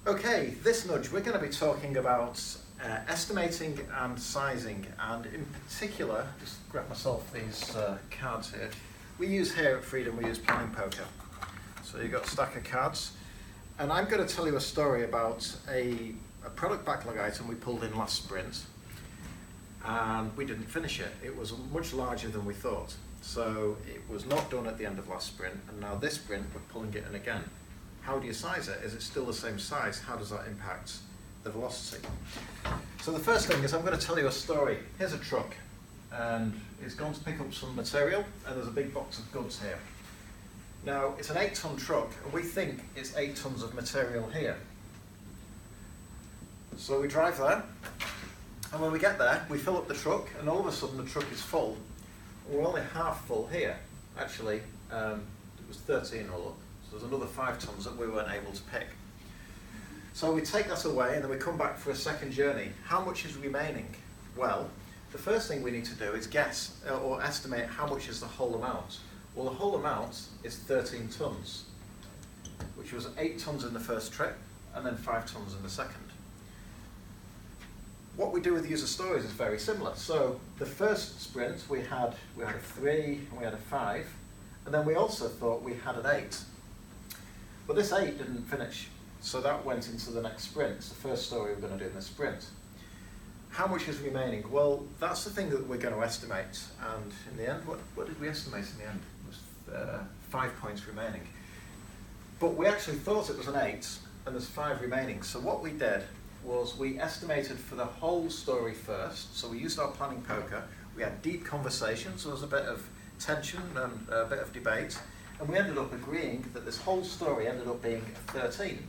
Okay, this nudge we're going to be talking about estimating and sizing, and in particular, just grab myself these cards here. We use here at Freedom, we use planning poker. So you've got a stack of cards, and I'm going to tell you a story about a product backlog item we pulled in last sprint, and we didn't finish it. It was much larger than we thought. So it was not done at the end of last sprint, and now this sprint we're pulling it in again. How do you size it? Is it still the same size? How does that impact the velocity? So the first thing is I'm going to tell you a story. Here's a truck, and it's gone to pick up some material, and there's a big box of goods here. Now, it's an 8-ton truck, and we think it's 8 tons of material here. So we drive there, and when we get there, we fill up the truck, and all of a sudden the truck is full. We're only half full here. Actually, it was 13 all up. So there's another 5 tons that we weren't able to pick. So we take that away, and then we come back for a second journey. How much is remaining? Well, the first thing we need to do is guess or estimate how much is the whole amount. Well, the whole amount is 13 tons, which was 8 tons in the first trip, and then 5 tons in the second. What we do with user stories is very similar. So the first sprint we had a 3 and we had a 5, and then we also thought we had an 8. But this 8 didn't finish, so that went into the next sprint. It's the first story we're going to do in this sprint. How much is remaining? Well, that's the thing that we're going to estimate. And in the end, what did we estimate in the end? It was 5 points remaining. But we actually thought it was an 8, and there's 5 remaining. So what we did was we estimated for the whole story first. So we used our planning poker. We had deep conversations. There was a bit of tension and a bit of debate. And we ended up agreeing that this whole story ended up being 13.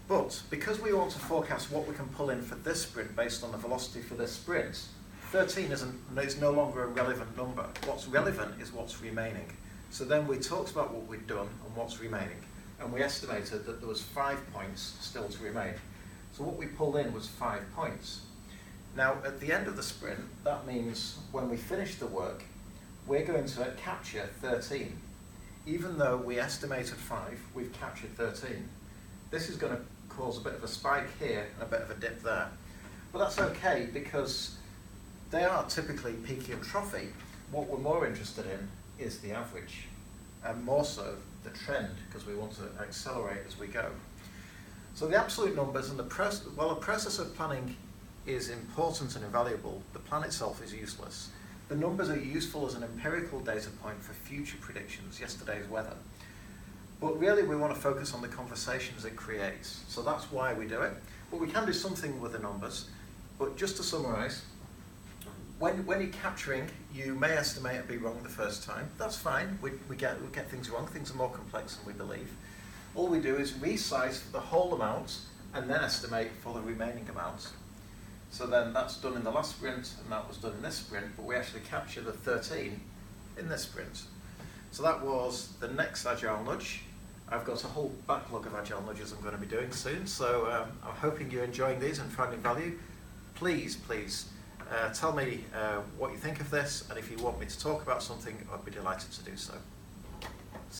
But because we want to forecast what we can pull in for this sprint based on the velocity for this sprint, 13 is no longer a relevant number. What's relevant is what's remaining. So then we talked about what we'd done and what's remaining, and we estimated that there was 5 points still to remain. So what we pulled in was 5 points. Now at the end of the sprint, that means when we finish the work, we're going to capture 13. Even though we estimated 5, we've captured 13. This is going to cause a bit of a spike here and a bit of a dip there. But that's okay, because they are typically peaky and troughy. What we're more interested in is the average, and more so the trend, because we want to accelerate as we go. So the absolute numbers and while the process of planning is important and invaluable, the plan itself is useless. The numbers are useful as an empirical data point for future predictions, yesterday's weather. But really we want to focus on the conversations it creates. So that's why we do it. But we can do something with the numbers. But just to summarize, when you're capturing, you may estimate and be wrong the first time. That's fine. We get things wrong. Things are more complex than we believe. All we do is resize for the whole amount and then estimate for the remaining amount. So then that's done in the last sprint, and that was done in this sprint, but we actually capture the 13 in this sprint. So that was the next Agile Nudge. I've got a whole backlog of Agile Nudges I'm going to be doing soon, so I'm hoping you're enjoying these and finding value. Please tell me what you think of this, and if you want me to talk about something, I'd be delighted to do so.